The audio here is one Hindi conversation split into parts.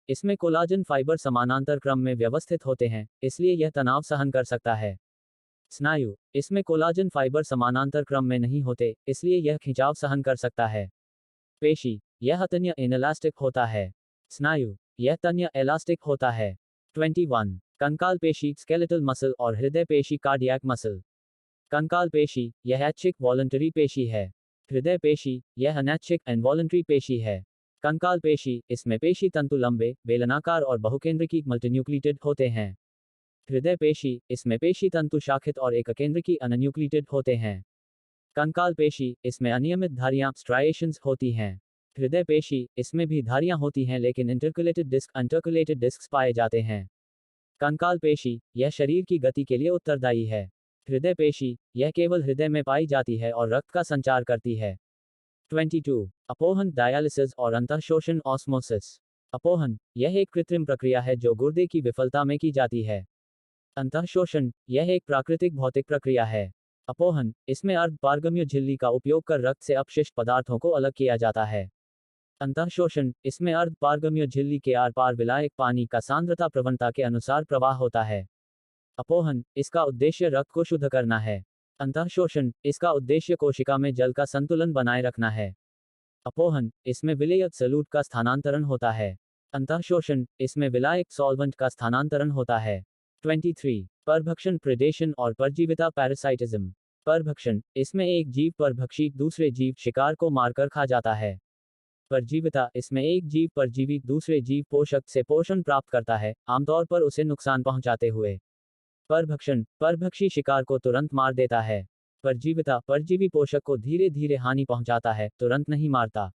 इसमें कोलाजन फाइबर समानांतर क्रम में व्यवस्थित होते हैं, इसलिए यह तनाव सहन कर सकता है। स्नायु, इसमें कोलाजन फाइबर समानांतर क्रम में नहीं होते, इसलिए यह खिंचाव सहन कर सकता है। पेशी, यह तन्य इनलास्टिक होता है। स्नायु, यह तन्य इलास्टिक होता है। 21. कंकाल पेशी स्केलेटल मसल और हृदय पेशी कार्डियक मसल। कंकाल पेशी, यह ऐच्छिक वॉलंटरी पेशी है। हृदय पेशी, यह अनैच्छिक इनवॉलंटरी पेशी है। कंकाल पेशी, इसमें पेशी तंतु लंबे, बेलनाकार और बहुकेंद्रकी मल्टीन्यूक्लिएटेड होते हैं। हृदय पेशी, इसमें पेशी तंतु शाखित और एककेंद्रकी अनन्यूक्लिएटेड होते हैं। कंकाल पेशी, इसमें अनियमित धारियां स्ट्राइएशंस होती हैं। हृदय पेशी, इसमें भी धारियां होती हैं लेकिन इंटरकुलेटेड डिस्क्स पाए जाते हैं। कंकाल पेशी, यह शरीर की गति के लिए उत्तरदायी है। हृदय पेशी, यह केवल हृदय में पाई जाती है और रक्त का संचार करती है। 22. अपोहन डायलिसिस और अंतःशोषण ऑस्मोसिस। अपोहन, यह एक कृत्रिम प्रक्रिया है जो गुर्दे की विफलता में की जाती है। अंतःशोषण, यह एक प्राकृतिक भौतिक प्रक्रिया है। अपोहन, इसमें अर्ध पारगम्य झिल्ली का उपयोग कर रक्त से अपशिष्ट पदार्थों को अलग किया जाता है। अंतःशोषण, इसमें अर्ध पारगम्य झिल्ली के आर पार विलायक पानी का सांद्रता प्रवणता के अनुसार प्रवाह होता है। अपोहन, इसका उद्देश्य रक्त को शुद्ध करना है। अंतःशोषण, इसका उद्देश्य कोशिका में जल का संतुलन बनाए रखना है। अपोहन, इसमें विलेयक सॉल्यूट का स्थानांतरण होता है। अंतःशोषण, इसमें विलायक सॉल्वेंट का स्थानांतरण होता है। 23. परभक्षण प्रेडेशन और परजीविता पैरासाइटिज्म। परभक्षण, इसमें एक जीव परभक्षी दूसरे जीव शिकार को मारकर खा जाता है। परजीविता, इसमें एक जीव परजीवी दूसरे जीव पोषक से पोषण प्राप्त करता है, आमतौर पर उसे नुकसान पहुंचाते हुए। परभक्षण, परभक्षी शिकार को तुरंत मार देता है। परजीविता, परजीवी पोषक को धीरे धीरे हानि पहुंचाता है, तुरंत नहीं मारता।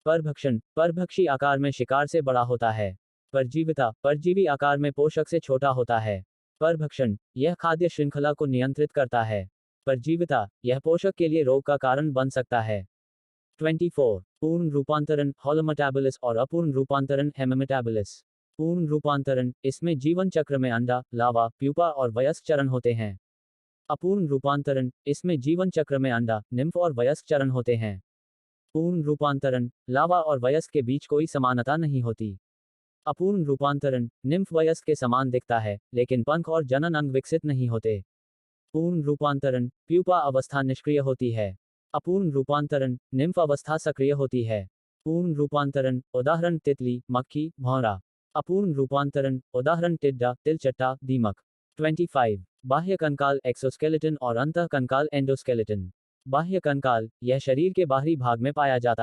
परभक्षण, परभक्षी आकार में शिकार से बड़ा होता है। परजीविता, परजीवी आकार में पोषक से छोटा होता है। परभक्षण, यह खाद्य श्रृंखला को नियंत्रित करता है। परजीविता, यह पोषक के लिए रोग का कारण बन सकता है। 24. पूर्ण रूपांतरण हॉलोमेटाबोलिस और अपूर्ण रूपांतरण हेमोमेटाबोलिस। पूर्ण रूपांतरण, इसमें जीवन चक्र में अंडा, लावा, प्यूपा और वयस्क चरण होते हैं। अपूर्ण रूपांतरण, इसमें जीवन चक्र में अंडा, निम्फ और वयस्क चरण होते हैं। पूर्ण रूपांतरण, लावा और वयस्क के बीच कोई समानता नहीं होती। अपूर्ण रूपांतरण, निम्फ वयस्क के समान दिखता है, लेकिन पंख और जनन अंग विकसित नहीं होते। पूर्ण रूपांतरण, प्यूपा अवस्था निष्क्रिय होती है। अपूर्ण रूपांतरण, निम्फ अवस्था सक्रिय होती है। पूर्ण रूपांतरण, उदाहरण तितली, मक्खी, भौरा। अपूर्ण रूपांतरण, उदाहरण टिड्डा, तिलचट्टा, दीमक। 25. बाह्य कंकाल एक्सोस्केलेटन और अंतः कंकाल एंडोस्केलेटन। बाह्य कंकाल, यह शरीर के बाहरी भाग में पाया जाता है।